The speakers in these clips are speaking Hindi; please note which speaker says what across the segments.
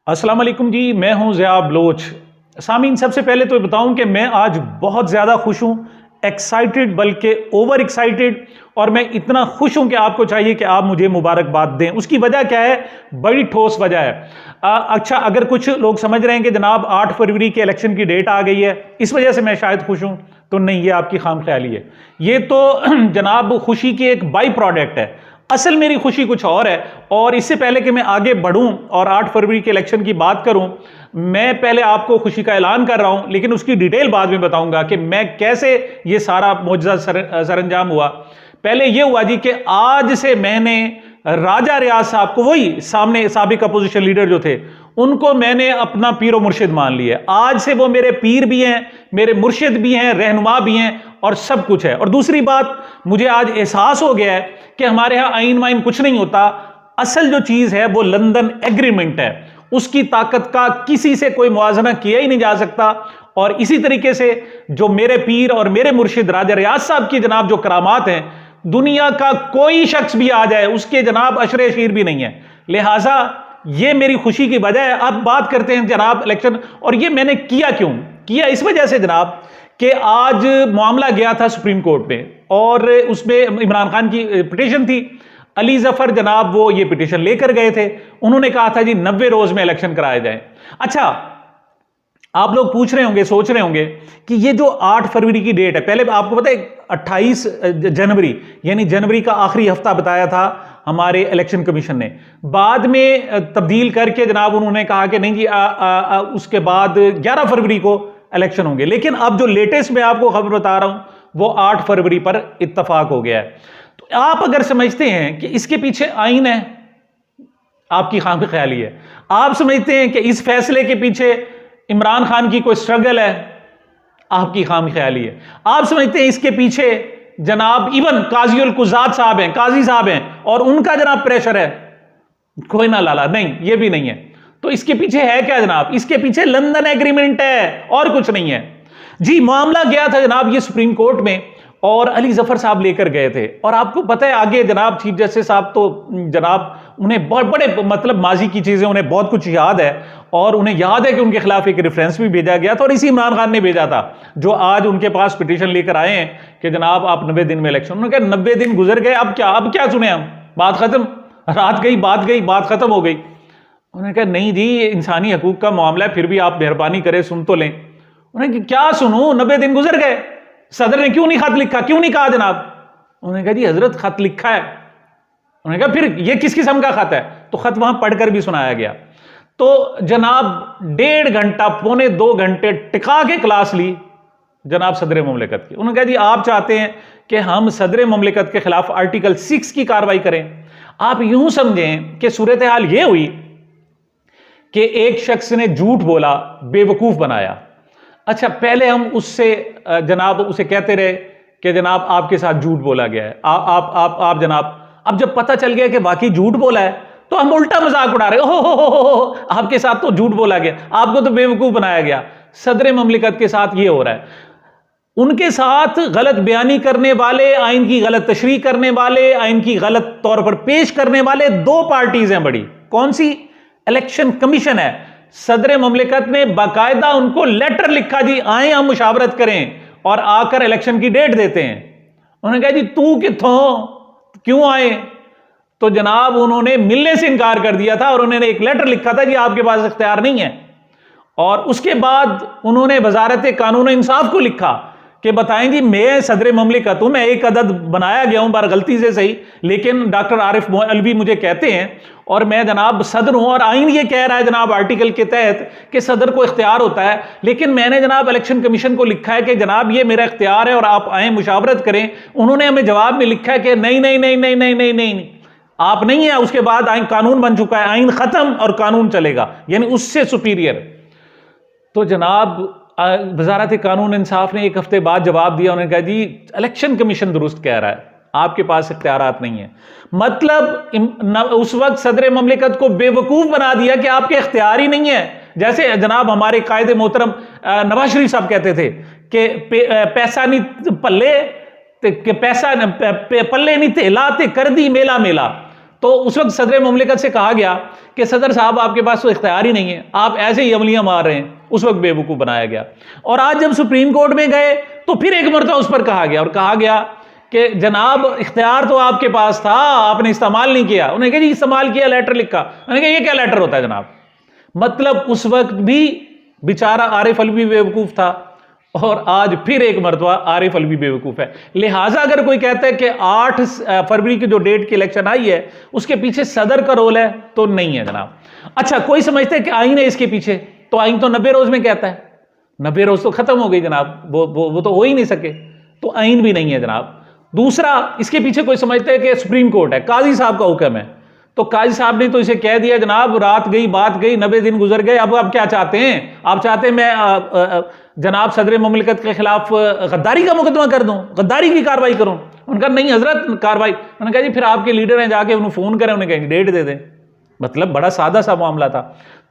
Speaker 1: अस्सलाम वालेकुम जी, मैं हूं ज़िया बलोच। सामीन, सबसे पहले तो बताऊं कि मैं आज बहुत ज़्यादा खुश हूं, एक्साइटेड बल्कि ओवर एक्साइटेड। और मैं इतना खुश हूं कि आपको चाहिए कि आप मुझे मुबारकबाद दें। उसकी वजह क्या है? बड़ी ठोस वजह है। अच्छा, अगर कुछ लोग समझ रहे हैं कि जनाब 8 फरवरी के इलेक्शन की डेट आ गई है, इस वजह से मैं शायद खुश हूं, तो नहीं, ये आपकी खामख्याली है। ये तो जनाब खुशी की एक बाई प्रोडक्ट है। असल मेरी खुशी कुछ और है। और इससे पहले कि मैं आगे बढ़ूं और 8 फरवरी के इलेक्शन की बात करूं, मैं पहले आपको खुशी का ऐलान कर रहा हूं, लेकिन उसकी डिटेल बाद में बताऊंगा कि मैं कैसे ये सारा मौजूदा सरंजाम हुआ। पहले ये हुआ जी कि आज से मैंने राजा रियाज साहब को, वही सामने साबिक अपोजिशन लीडर जो थे, उनको मैंने अपना पीरो मुर्शिद मान लिया। आज से वो मेरे पीर भी हैं, मेरे मुर्शिद भी हैं, रहनुमा भी हैं और सब कुछ है। और दूसरी बात, मुझे आज एहसास हो गया है कि हमारे यहां आइन वाइन कुछ नहीं होता। असल जो चीज है वो लंदन एग्रीमेंट है। उसकी ताकत का किसी से कोई मुआवजा किया ही नहीं जा सकता। और इसी तरीके से जो मेरे पीर और मेरे मुर्शिद राजा रियाज साहब की जनाब जो करामात हैं, दुनिया का कोई शख्स भी आ जाए उसके जनाब अशरे शीर भी नहीं है। लिहाजा ये मेरी खुशी की वजह है। अब बात करते हैं जनाब इलेक्शन। और ये मैंने किया क्यों किया? इस वजह से जनाब कि आज मामला गया था सुप्रीम कोर्ट में और उसमें इमरान खान की पिटीशन थी। अली जफर जनाब वो ये पिटीशन लेकर गए थे। उन्होंने कहा था जी 90 रोज में इलेक्शन कराए जाए। अच्छा, आप लोग पूछ रहे होंगे, सोच रहे होंगे कि ये जो 8 फरवरी की डेट है, पहले आपको पता है 28 जनवरी यानी जनवरी का आखिरी हफ्ता बताया था हमारे इलेक्शन कमीशन ने। बाद में तब्दील करके जनाब उन्होंने कहा कि नहीं जी उसके बाद 11 फरवरी को इलेक्शन होंगे। लेकिन अब जो लेटेस्ट मैं आपको खबर बता रहा हूं वो 8 फरवरी पर इत्तफाक हो गया है। तो आप अगर समझते हैं कि इसके पीछे आइन है, आपकी खामख्याली है। आप समझते हैं कि इस फैसले के पीछे इमरान खान की कोई स्ट्रगल है, आपकी खामख्याली है। आप समझते हैं इसके पीछे जनाब इवन काजी उल कुज़ात साहब हैं, काजी साहब हैं और उनका जनाब प्रेशर है, कोई ना लाला, नहीं, ये भी नहीं है। तो इसके पीछे है क्या जनाब? इसके पीछे लंदन एग्रीमेंट है और कुछ नहीं है जी। मामला गया था जनाब ये सुप्रीम कोर्ट में और अली जफर साहब लेकर गए थे। और आपको पता है आगे जनाब चीफ जस्टिस साहब तो जनाब उन्हें बहुत बड़े मतलब माजी की चीजें उन्हें बहुत कुछ याद है। और उन्हें याद है कि उनके खिलाफ एक रेफरेंस भी भेजा गया था और इसी इमरान खान ने भेजा था, जो आज उनके पास पिटीशन लेकर आए हैं कि जनाब आप 90 दिन में इलेक्शन। उन्होंने कहा 90 दिन गुजर गए, अब क्या सुने हम? बात खत्म, रात गई, बात गई, बात खत्म हो गई। उन्होंने कहा नहीं जी, ये इंसानी हकूक का मामला है, फिर भी आप मेहरबानी करें सुन तो लें। उन्होंने कहा क्या सुनूं, 90 दिन गुजर गए, सदर ने क्यों नहीं खत लिखा, क्यों नहीं कहा जनाब? उन्होंने कहा जी हजरत खत लिखा है। उन्होंने कहा फिर ये किस किस्म का खत है? तो खत वहां पढ़कर भी सुनाया गया। तो जनाब 1.5 घंटा, पौने 2 घंटे टिका के क्लास ली जनाब सदर मुमलिकत की। उन्होंने कहा जी आप चाहते हैं कि हम सदर मुमलिकत के खिलाफ आर्टिकल 6 की कार्रवाई करें। आप यूं समझें कि सूरत हाल यह हुई कि एक शख्स ने झूठ बोला, बेवकूफ बनाया। अच्छा, पहले हम उससे जनाब उसे कहते रहे कि जनाब आपके साथ झूठ बोला गया है, आप जनाब। अब जब पता चल गया कि वाकई झूठ बोला है तो हम उल्टा मजाक उड़ा रहे, हो आपके साथ तो झूठ बोला गया, आपको तो बेवकूफ बनाया गया। सदर मुमलिकत के साथ ये हो रहा है। उनके साथ गलत बयानी करने वाले, आइन की गलत तशरीह करने वाले, आइन की गलत तौर पर पेश करने वाले 2 पार्टीज हैं बड़ी। कौन सी? इलेक्शन कमीशन है। सदर मुमलिकत ने बाकायदा उनको लेटर लिखा जी आए हम मुशावरत करें और आकर इलेक्शन की डेट देते हैं। उन्होंने कहा जी तू कित्थों, क्यों आए? तो जनाब उन्होंने मिलने से इनकार कर दिया था और उन्होंने एक लेटर लिखा था जी आपके पास इख्तियार नहीं है। और उसके बाद उन्होंने वजारत कानून इंसाफ को लिखा कि बताएं जी मैं सदर मुमलिकत हूं, मैं एक अदद बनाया गया हूं बार गलती से सही, लेकिन डॉक्टर आरिफ अलवी मुझे कहते हैं और मैं जनाब सदर हूं। और आइन ये कह रहा है जनाब आर्टिकल के तहत कि सदर को इख्तियार होता है, लेकिन मैंने जनाब इलेक्शन कमीशन को लिखा है कि जनाब ये मेरा इख्तियार है और आप आए मुशावरत करें। उन्होंने हमें जवाब में लिखा है कि नहीं नहीं नहीं नहीं नहीं नहीं नहीं, आप नहीं है। उसके बाद आइन कानून बन चुका है, आइन खत्म और कानून चलेगा, यानी उससे सुपीरियर। तो जनाब वजारत कानून इंसाफ ने 1 हफ्ते बाद जवाब दिया। उन्होंने कहा जी इलेक्शन कमीशन दुरुस्त कह रहा है, आपके पास इख्तियारात नहीं है। मतलब उस वक्त सदर मुमलिकत को बेवकूफ बना दिया कि आपके इख्तियार ही नहीं है। जैसे जनाब हमारे कायदे मोहतरम नवाज शरीफ साहब कहते थे कि पैसा नहीं पल्ले, पैसा पल्ले नहीं तेला ते कर दी मेला मेला। तो उस वक्त सदर मुमलिकत से कहा गया कि सदर साहब आपके पास तो इख्तियार ही नहीं है, आप ऐसे ही अमलियां मार रहे हैं। उस वक्त बेवकूफ़ बनाया गया। और आज जब सुप्रीम कोर्ट में गए तो फिर एक मरतबा उस पर कहा गया और कहा गया कि जनाब इख्तियार तो आपके पास था, आपने इस्तेमाल नहीं किया। उन्होंने कहा जी इस्तेमाल किया, लेटर लिखा। उन्होंने कहा ये क्या लेटर होता है जनाब? मतलब उस वक्त भी बेचारा आरिफ अलवी बेवकूफ़ था और आज फिर एक मरतबा आरिफ अलवी बेवकूफ़ है। लिहाजा अगर कोई कहता है कि 8 फरवरी की जो डेट की इलेक्शन आई है उसके पीछे सदर का रोल है, तो नहीं है जनाब। अच्छा, कोई समझते है कि आइन है इसके पीछे, तो आइन तो 90 रोज़ में कहता है, 90 रोज़ तो ख़त्म हो गई जनाब, वो तो हो ही नहीं सके, तो आइन भी नहीं है जनाब। दूसरा, इसके पीछे कोई समझते है कि सुप्रीम कोर्ट है, काजी साहब का हुक्म है, तो काजी साहब ने तो इसे कह दिया जनाब रात गई बात गई, 90 दिन गुजर गए, अब आप क्या चाहते हैं? आप चाहते हैं मैं जनाब सदर मुमलिकत के खिलाफ गद्दारी का मुकदमा कर दूं, गद्दारी की कार्रवाई करूं? उनका नहीं हजरत कार्रवाई। उन्होंने कहा जी फिर आपके लीडर हैं, जाके उन्हें फ़ोन करें, उन्हें कहेंगे डेट दे दें। मतलब बड़ा सादा सा मामला था।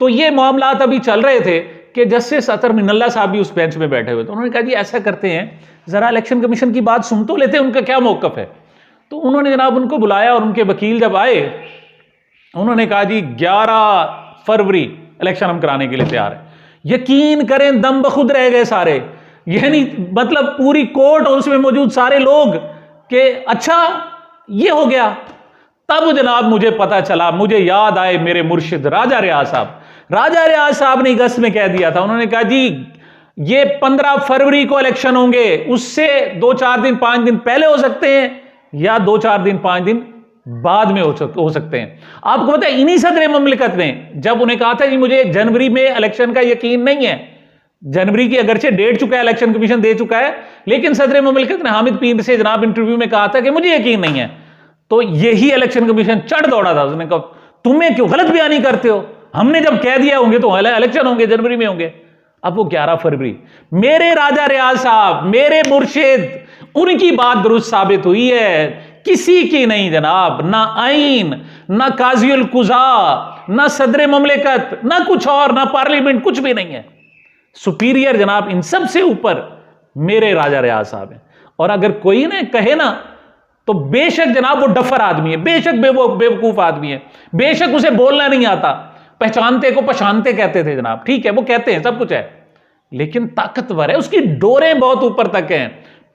Speaker 1: तो ये मामला अभी चल रहे थे कि जस्टिस अतर मिनल्ला साहब भी उस बेंच में बैठे हुए थे। उन्होंने कहा जी ऐसा करते हैं, ज़रा इलेक्शन कमीशन की बात सुन तो लेते हैं, उनका क्या मौक़िफ़ है। तो उन्होंने जनाब उनको बुलाया और उनके वकील जब आए उन्होंने कहा जी 11 फरवरी इलेक्शन हम कराने के लिए तैयार है। यकीन करें दम बखुद रह गए सारे, यानी मतलब पूरी कोर्ट और उसमें मौजूद सारे लोग कि अच्छा ये हो गया। तब जनाब मुझे पता चला, मुझे याद आए मेरे मुर्शिद राजा रियाज साहब। राजा रियाज साहब ने अगस्त में कह दिया था, उन्होंने कहा जी ये 15 फरवरी को इलेक्शन होंगे, उससे 2-4 दिन 5 दिन पहले हो सकते हैं या 2-4 दिन 5 दिन बाद में हो सकते हैं। आपको पता है इन्हीं सदर मुमलिकत ने जब उन्हें कहा था कि मुझे जनवरी में इलेक्शन का यकीन नहीं है, जनवरी की अगरचे डेट चुका है, इलेक्शन कमीशन दे चुका है, लेकिन सदर मुमलिकत ने हामिद पीर से जनाब इंटरव्यू में कहा था कि मुझे यकीन नहीं है, तो यही इलेक्शन कमीशन चढ़ दौड़ा था। उसने कहा तुम्हें क्यों गलत बयानी करते हो, हमने जब कह दिया होंगे तो इलेक्शन होंगे, जनवरी में होंगे। अब वो 11 फरवरी, मेरे राजा रियाज साहब, मेरे मुर्शिद, उनकी बात दुरुस्त साबित हुई है, किसी की नहीं जनाब। ना आइन, ना काज़ीउल कुज़ा, ना सदर मुमलिकत, ना कुछ और, ना पार्लियामेंट, कुछ भी नहीं है। सुपीरियर जनाब इन सब से ऊपर मेरे राजा रियाज साहब हैं। और अगर कोई ने कहे ना तो बेशक जनाब वो डफर आदमी है, बेशक बेवकूफ आदमी है, बेशक उसे बोलना नहीं आता, पहचानते को पहचानते कहते थे जनाब, ठीक है वो कहते हैं सब कुछ है, लेकिन ताकतवर है, उसकी डोरें बहुत ऊपर तक हैं,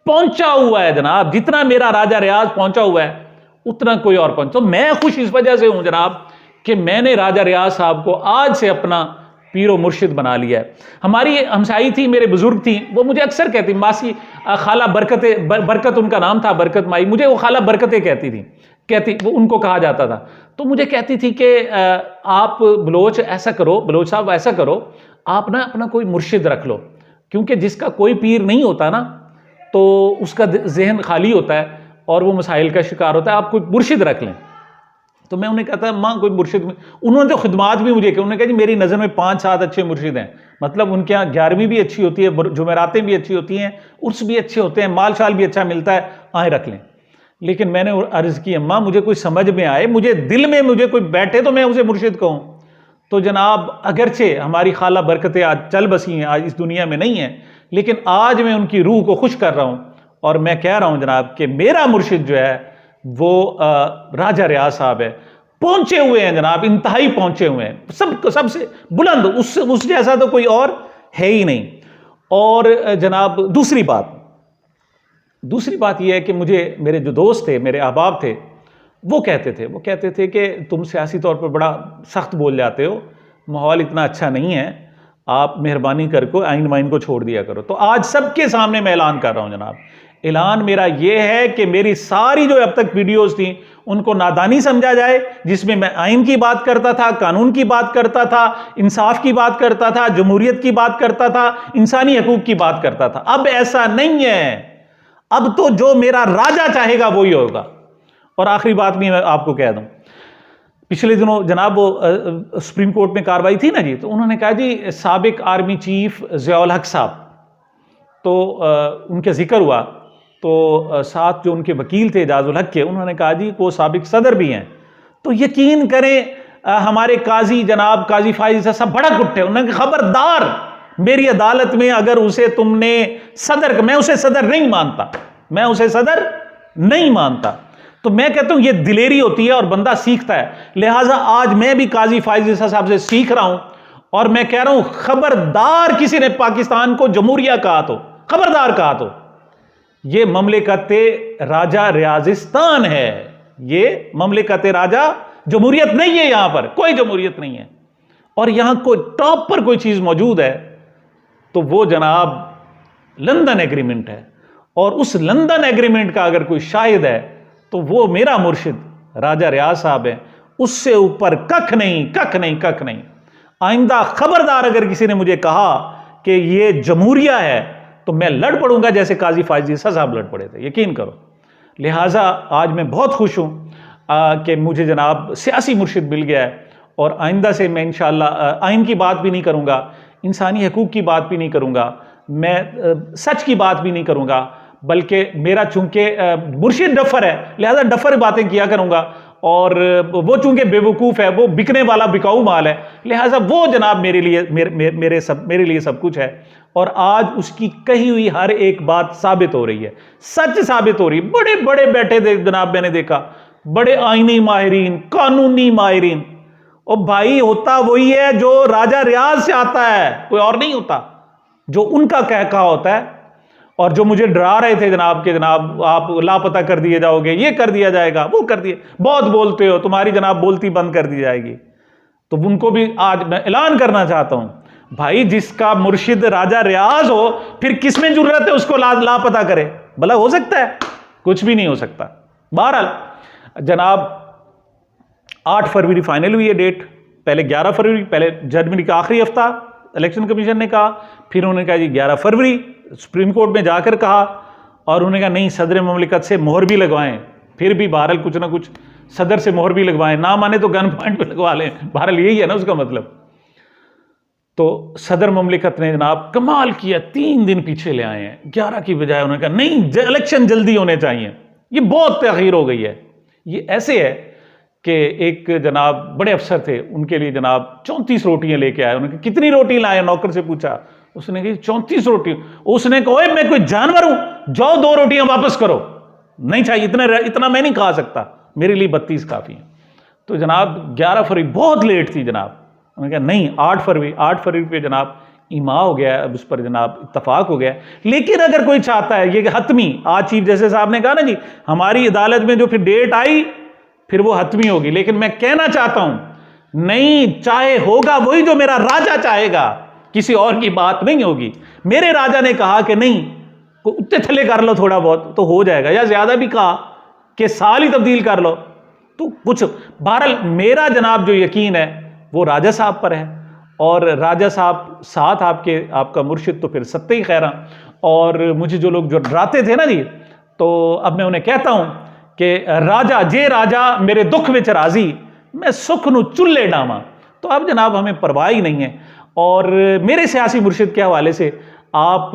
Speaker 1: पहुंचा हुआ है जनाब। जितना मेरा राजा रियाज पहुंचा हुआ है उतना कोई और पहुंचा। तो मैं खुश इस वजह से हूं जनाब कि मैंने राजा रियाज साहब को आज से अपना पीरो मुर्शिद बना लिया है। हमारी हमसाई थी, मेरे बुजुर्ग थी, वो मुझे अक्सर कहती, मासी खाला बरकत उनका नाम था, बरकत माई, मुझे वो खाला बरकतें कहती थी, कहती वो उनको कहा जाता था। तो मुझे कहती थी कि आप बलोच ऐसा करो, बलोच साहब ऐसा करो, आप ना अपना कोई मुर्शिद रख लो, क्योंकि जिसका कोई पीर नहीं होता ना तो उसका जहन खाली होता है और वो मसाइल का शिकार होता है, आप कोई मुर्शिद रख लें। तो मैं उन्हें कहता माँ कोई मुर्शिद में, उन्होंने तो खिदमात भी मुझे की, उन्होंने कहा जी मेरी नज़र में 5-7 अच्छे मुर्शिद हैं, मतलब उनके यहाँ 11वीं भी अच्छी होती है, जुमेरातें भी अच्छी होती हैं, उर्स भी अच्छे होते हैं, माल शाल भी अच्छा मिलता है, आए रख लें। लेकिन मैंने अर्ज़ की अम्मा मुझे कोई समझ में आए, मुझे दिल में मुझे कोई बैठे तो मैं उसे मुर्शिद कहूँ। तो जनाब अगरचे हमारी खाला बरकतें आज चल बसी हैं, आज इस दुनिया में नहीं है, लेकिन आज मैं उनकी रूह को खुश कर रहा हूँ और मैं कह रहा हूँ जनाब कि मेरा मुर्शिद जो है वो राजा रियाज साहब है। पहुंचे हुए हैं जनाब, इंतहाई पहुंचे हुए हैं, सबसे बुलंद, उस जैसा तो कोई और है ही नहीं। और जनाब दूसरी बात यह है कि मुझे मेरे जो दोस्त थे, मेरे अहबाब थे, वो कहते थे कि तुम सियासी तौर पर बड़ा सख्त बोल जाते हो, माहौल इतना अच्छा नहीं है, आप मेहरबानी करके आइन वाइन को छोड़ दिया करो। तो आज सबके सामने मैं ऐलान कर रहा हूं जनाब, ऐलान मेरा यह है कि मेरी सारी जो अब तक वीडियोस थी उनको नादानी समझा जाए, जिसमें मैं आइन की बात करता था, कानून की बात करता था, इंसाफ की बात करता था, जमहूरियत की बात करता था, इंसानी हकूक की बात करता था। अब ऐसा नहीं है, अब तो जो मेरा राजा चाहेगा वही होगा। और आखिरी बात भी मैं आपको कह दूं, पिछले दिनों जनाब वो सुप्रीम कोर्ट में कार्रवाई थी ना जी, तो उन्होंने कहा जी साबिक आर्मी चीफ ज़ियाउल हक साहब, तो उनके जिक्र हुआ, तो साथ जो उनके वकील थे एजाजुल हक के, उन्होंने कहा जी वो साबिक सदर भी हैं। तो यकीन करें हमारे काजी जनाब काजी फाइज सब बड़ा कुट्टे, उन्होंने कहा खबरदार मेरी अदालत में अगर उसे तुमने सदर, मैं उसे सदर नहीं मानता, मैं उसे सदर नहीं मानता। तो मैं कहता हूं ये दिलेरी होती है और बंदा सीखता है। लिहाजा आज मैं भी काजी फाइज ईसा साहब से सीख रहा हूं और मैं कह रहा हूं खबरदार किसी ने पाकिस्तान को जमहूरिया कहा तो, खबरदार कहा तो, ये ममलिकत राजा रियाजिस्तान है, ये ममलिकत राजा, जमहूरियत नहीं है, यहां पर कोई जमहूरियत नहीं है। और यहां कोई टॉप पर कोई चीज मौजूद है तो वो जनाब लंदन एग्रीमेंट है। और उस लंदन एग्रीमेंट का अगर कोई शाहिद है तो वो मेरा मुर्शिद राजा रियाज साहब है। उससे ऊपर कख नहीं, कख नहीं, कख नहीं। आइंदा खबरदार अगर किसी ने मुझे कहा कि ये जमहूरिया है तो मैं लड़ पड़ूंगा जैसे काजी फाइज ईसा साहब लड़ पड़े थे, यकीन करो। लिहाजा आज मैं बहुत खुश हूं कि मुझे जनाब सियासी मुर्शिद मिल गया है और आइंदा से मैं इंशाअल्लाह आइन की बात भी नहीं करूंगा, इंसानी हकूक की बात भी नहीं करूंगा, मैं सच की बात भी नहीं करूंगा, बल्कि मेरा चूंकि मुर्शिद डफर है लिहाजा डफर बातें किया करूंगा। और वो चूंकि बेवकूफ़ है, वो बिकने वाला बिकाऊ माल है, लिहाजा वो जनाब मेरे लिए मेरे लिए सब कुछ है। और आज उसकी कही हुई हर एक बात साबित हो रही है, सच साबित हो रही है। बड़े बड़े बैठे थे जनाब, मैंने देखा बड़े आईनी माहिरीन, कानूनी माहिरीन। और भाई होता वही है जो राजा रियाज से आता है, कोई और नहीं होता, जो उनका कहका होता है। और जो मुझे डरा रहे थे जनाब के जनाब आप लापता कर दिए जाओगे, ये कर दिया जाएगा, वो कर दिए, बहुत बोलते हो, तुम्हारी जनाब बोलती बंद कर दी जाएगी। तो उनको भी आज मैं ऐलान करना चाहता हूं, भाई जिसका मुर्शिद राजा रियाज हो फिर किसमें जरूरत है उसको लापता करे? भला हो सकता है? कुछ भी नहीं हो सकता। बहरहाल जनाब 8 फरवरी फाइनल हुई है डेट, पहले 11 फरवरी, पहले जनवरी का आखिरी हफ्ता इलेक्शन कमीशन ने कहा, फिर उन्होंने कहा जी 11 फरवरी, सुप्रीम कोर्ट में जाकर कहा और उन्होंने कहा नहीं सदर ममलिकत से मोहर भी लगवाएं, फिर भी बहरहाल कुछ ना कुछ सदर से मोहर भी लगवाएं, ना माने तो गन पॉइंट पे लगवा लें, बहरहाल यही है ना उसका मतलब। तो सदर ममलिकत ने जनाब कमाल किया, 3 दिन पीछे ले आए हैं, 11 की बजाय उन्होंने कहा नहीं इलेक्शन जल्दी होने चाहिए। ये बहुत तखीर हो गई है। ये ऐसे है कि एक जनाब बड़े अफसर थे, उनके लिए जनाब 34 रोटियां लेके आए। उन्होंने कितनी रोटी लाए, नौकर से पूछा, उसने कही 34 रोटी। उसने कहा मैं कोई जानवर हूं, जाओ 2 रोटियां वापस करो, नहीं चाहिए, इतना मैं नहीं खा सकता, मेरे लिए 32 काफी है। तो जनाब 11 फरवरी बहुत लेट थी जनाब, उन्होंने कहा नहीं 8 फरवरी पे जनाब इमा हो गया, अब उस पर जनाब इत्तफाक हो गया। लेकिन अगर कोई चाहता है ये हतमी, आज चीफ जस्टिस साहब ने कहा ना जी हमारी अदालत में जो फिर डेट आई फिर वो हतमी होगी, लेकिन मैं कहना चाहता हूं नहीं, चाहे होगा वही जो मेरा राजा चाहेगा, किसी और की बात नहीं होगी। मेरे राजा ने कहा कि नहीं उत्ते थले कर लो थोड़ा बहुत तो हो जाएगा, या ज्यादा भी कहा कि साल ही तब्दील कर लो तो कुछ। बहरहाल मेरा जनाब जो यकीन है वो राजा साहब पर है, और राजा साहब साथ आपका मुर्शिद तो फिर सत्ते ही खैरा। और मुझे जो लोग जो डराते थे ना जी, तो अब मैं उन्हें कहता हूं कि राजा जे राजा मेरे दुख विच राजी, मैं सुख नु चुल्ले डामा। तो अब जनाब हमें परवाह ही नहीं है। और मेरे सियासी मुर्शिद के हवाले से आप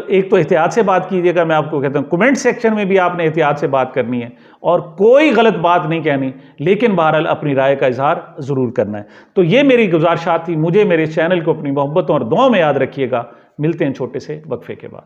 Speaker 1: एक तो एहतियात से बात कीजिएगा, मैं आपको कहता हूं कमेंट सेक्शन में भी आपने एहतियात से बात करनी है और कोई गलत बात नहीं कहनी, लेकिन बहरहाल अपनी राय का इजहार जरूर करना है। तो ये मेरी गुजारिशात थी। मुझे मेरे चैनल को अपनी मोहब्बतों और दुआओं में याद रखिएगा। मिलते हैं छोटे से वक्फे के बाद।